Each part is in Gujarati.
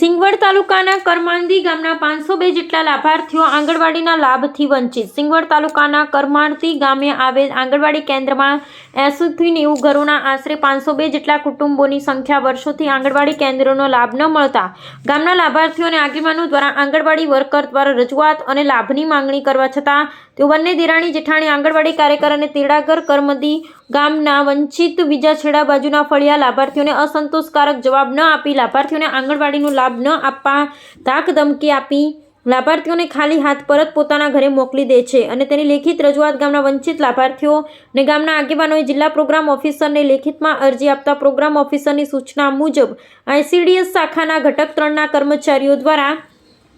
સિંગવડ તાલુકાના કરમાંદી ગામના 502 જેટલા લાભાર્થીઓ આંગણવાડીના લાભથી વંચિત। સિંગવડ તાલુકાના કરમાંદી ગામે આવેલ આંગણવાડી કેન્દ્રમાં 80થી 90 ઘરોના આશરે 502 જેટલા કુટુંબોની સંખ્યા વર્ષોથી આંગણવાડી કેન્દ્રનો લાભ ન મળતા ગામના લાભાર્થીઓ અને આગેવાનો દ્વારા આંગણવાડી વર્કર દ્વારા રજૂઆત અને લાભની માંગણી કરવા છતાં તેઓ બંને દેરાણી જેઠાણી આંગણવાડી કાર્યકર અને તેડાગર કરમદી ગામના વંચિત બીજા છેડા બાજુના ફળિયા લાભાર્થીઓને અસંતોષકારક જવાબ ન આપી લાભાર્થીઓને આંગણવાડીનો લાભ ન આપવા ધાક ધમકી આપી લાભાર્થીઓને ખાલી હાથ પરત પોતાના ઘરે મોકલી દે છે અને તેની લેખિત રજૂઆત ગામના વંચિત લાભાર્થીઓ અને ગામના આગેવાનોએ જિલ્લા પ્રોગ્રામ ઓફિસરને લેખિતમાં અરજી આપતા પ્રોગ્રામ ઓફિસરની સૂચના મુજબ ICDS શાખાના ઘટક 3ના કર્મચારીઓ દ્વારા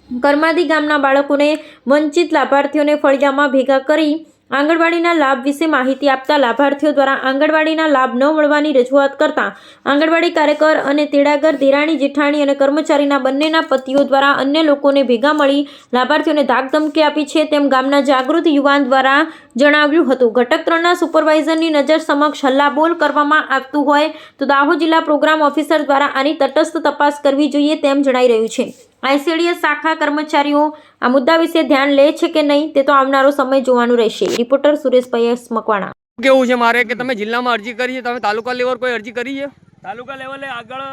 કરમાદી ગામના બાળકોને વંચિત લાભાર્થીઓને ફળિયામાં ભેગા કરી આંગણવાડીના લાભ વિશે માહિતી આપતા લાભાર્થીઓ દ્વારા આંગણવાડીના લાભ ન મળવાની રજૂઆત કરતા આંગણવાડી કાર્યકર અને તેડાગર દેરાણી જેઠાણી અને કર્મચારીના બંનેના પતિઓ દ્વારા અન્ય લોકોને ભેગા મળી લાભાર્થીઓને ધાક ધમકી આપી છે તેમ ગામના જાગૃત યુવાન દ્વારા જણાવ્યું હતું। ઘટક 3ના સુપરવાઇઝરની નજર સમક્ષ હલ્લાબોલ કરવામાં આવતું હોય તો દાહોદ જિલ્લા પ્રોગ્રામ ઓફિસર દ્વારા આની તટસ્થ તપાસ કરવી જોઈએ તેમ જણાઈ રહ્યું છે। ICDS શાખા કર્મચારીઓ આ મુદ્દા વિશે ધ્યાન લે છે કે નહીં તે તો આવનારો સમય જોવાનું રહેશે। રિપોર્ટર સુરેશભાઈ મકવાણા। કેવું છે મારે કે તમે જિલ્લામાં અરજી કરી છે, તમે તાલુકા લેવલ કોઈ અરજી કરી છે? તાલુકા લેવલે આગળ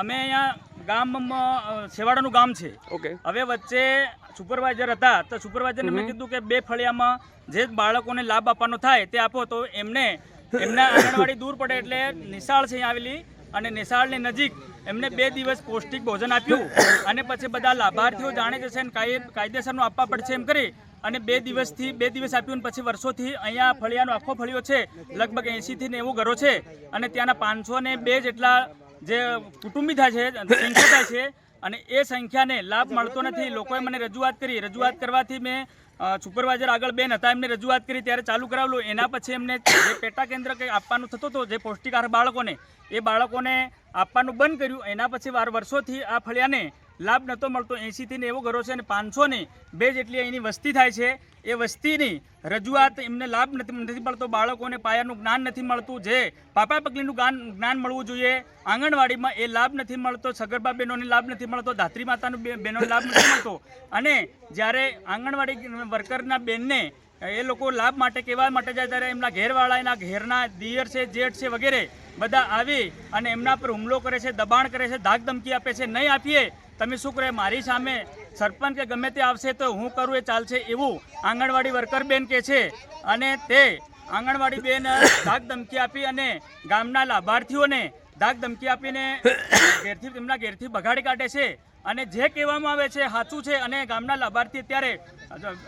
અમે અહીંયા ગામમાં છેવાડાનું ગામ છે। ઓકે, હવે વચ્ચે સુપરવાઇઝર હતા તો સુપરવાઇઝરને મેં કીધું કે 2 ફળિયામાં જે બાળકોને લાભ આપવાનો થાય તે આપો, તો એમના આંગણવાડી દૂર પડે એટલે નિશાળ છે આવેલી અને નિશાળની નજીક એમને 2 દિવસ પૌષ્ટિક ભોજન આપ્યું અને પછી બધા લાભાર્થીઓ જાણે જશે ને કાયદેસરનું આપવા પડશે એમ કરી અને 2 દિવસ આપ્યું અને પછી વર્ષોથી અહીંયા ફળિયાનો આખો ફળિયો છે, લગભગ 80થી 90 ઘરો છે અને ત્યાંના 502 જેટલા જે કુટુંબી થાય છે, સંખ્યા થાય છે અને એ સંખ્યાને લાભ મળતો નથી। લોકોએ મને રજૂઆત કરવાથી મેં સુપરવાઇઝર આગળ બેન હતા એમને રજૂઆત કરી ત્યારે ચાલુ કરાવેલું। એના પછી એમને જે પેટા કેન્દ્ર કંઈ આપવાનું થતો હતો જે પૌષ્ટિક આહાર બાળકોને, એ બાળકોને આપવાનું બંધ કર્યું। એના પછી વર્ષોથી આ ફળિયાને લાભ નહોતો મળતો। 80થી 90 ઘરો છે અને 502 જેટલી અહીંની વસ્તી થાય છે। એ વસ્તીની રજૂઆત એમને લાભ નથી મળતો, બાળકોને પાયાનું જ્ઞાન નથી મળતું, જે પાપા પગલીનું જ્ઞાન મળવું જોઈએ આંગણવાડીમાં એ લાભ નથી મળતો, સગર્ભા બહેનોને લાભ નથી મળતો, ધાત્રી માતાનું બહેનોને લાભ નથી મળતો। અને જ્યારે આંગણવાડી વર્કરના બેનને એ લોકો લાભ માટે કહેવા માટે જાય ત્યારે એમના ઘેરવાળા, એના ઘેરના દિયર છે, જેઠ છે વગેરે બધા આવી અને એમના પર હુમલો કરે છે, દબાણ કરે છે, ધાક ધમકી આપે છે। નહીં આપીએ તમે શું કરે, મારી સામે સરપંચ કે ગમે તે આવશે તો હું કરું એ ચાલશે એવું આંગણવાડી વર્કર બેન કહે છે અને તે આંગણવાડી બેન ધાક ધમકી આપી અને ગામના લાભાર્થીઓને ધાક ધમકી આપીને તેમના ઘેરથી બગાડી કાઢે છે અને જે કહેવામાં આવે છે સાચું છે। અને ગામના લાભાર્થી ત્યારે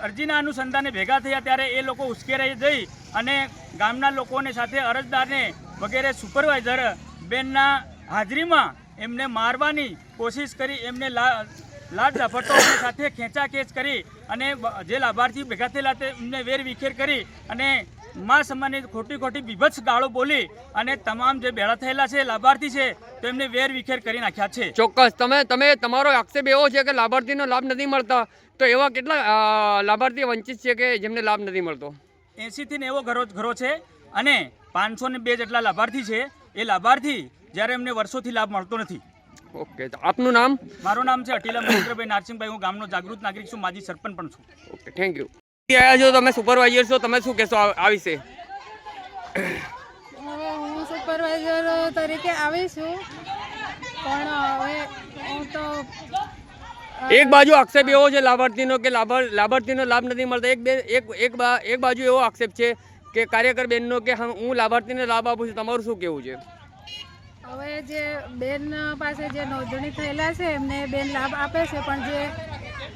અરજીના અનુસંધાને ભેગા થયા ત્યારે એ લોકો ઉશ્કેરાઈ જઈ અને ગામના લોકોને સાથે અરજદારને વગેરે સુપરવાઇઝર બેનના હાજરીમાં એમને મારવાની કોશિશ કરી, એમને લાડ ઝપટો સાથે ખેંચાખેંચ કરી અને જે લાભાર્થી ભેગા થયેલા તે એમને વેર વિખેર કરી અને મા સમાનની ખોટી બીભત્સ ગાળો બોલી અને તમામ જે ભેળા થયેલા છે લાભાર્થી છે તો એમને વેર વિખેર કરી નાખ્યા છે। ચોક્કસ તમે તમારો આક્ષેપ એવો છે કે લાભાર્થીનો લાભ નથી મળતા, તો એવા કેટલા લાભાર્થી વંચિત છે કે જેમને લાભ નથી મળતો? 80થી 90 ઘરો છે અને 502 જેટલા લાભાર્થી છે। એ લાભાર્થી જ્યારે એમને વર્ષોથી લાભ મળતો નથી। ઓકે, તો આપનું નામ? મારું નામ છે અટીલા મહેન્દ્રભાઈ નારસિંહભાઈ, હું ગામનો જાગૃત નાગરિક છું, માજી સરપંચ પણ છું। Okay, thank you. આવ્યા છો તમે સુપરવાઇઝર છો, તમે શું કહેશો આ વિશે? હવે હું સુપરવાઇઝર તરીકે આવી છું પણ હવે હું તો એક બાજુ આક્ષેપ એવો છે લાભાર્થીનો કે લાભાર્થીનો લાભ નથી મળતો, એક બાજુ એવો આક્ષેપ છે કે કાર્યકર બેનનો કે હું લાભાર્થીને લાભ આપું છું, તમારું શું કહેવું છે? હવે જે બેન પાસે જે નોંધણી થયેલા છે એમને બેન લાભ આપે છે પણ જે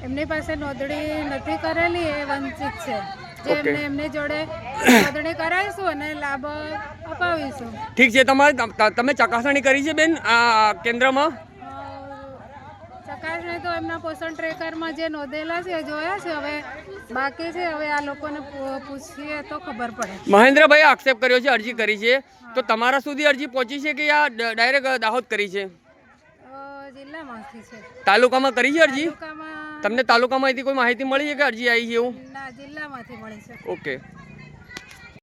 એમની પાસે નોંધણી નથી કરેલી એ વંચિત છે। જે એમની જોડે નોંધણી કરાવીશું અને લાભ અપાવીશું। ઠીક છે, તમે ચકાસણી કરી છે બેન આ કેન્દ્રમાં? ચકાસણી તો એમના પોષણ ટ્રેકરમાં જે નોંધેલા છે જોયા છે, હવે બાકી છે, હવે આ લોકોને પૂછીએ તો ખબર પડે। મહેન્દ્રભાઈ આક્ષેપ કર્યો છે, અરજી કરી છે, તો તમારા સુધી અરજી પહોંચી છે કે આ ડાયરેક્ટ દાહોદ કરી છે? જિલ્લામાંથી છે। તાલુકામાં કરી છે અરજી? તાલુકામાં તમને તાલુકામાંથી કોઈ માહિતી મળી છે કે અરજી આવી છે એવું? ના, જિલ્લામાંથી મળી છે। ઓકે।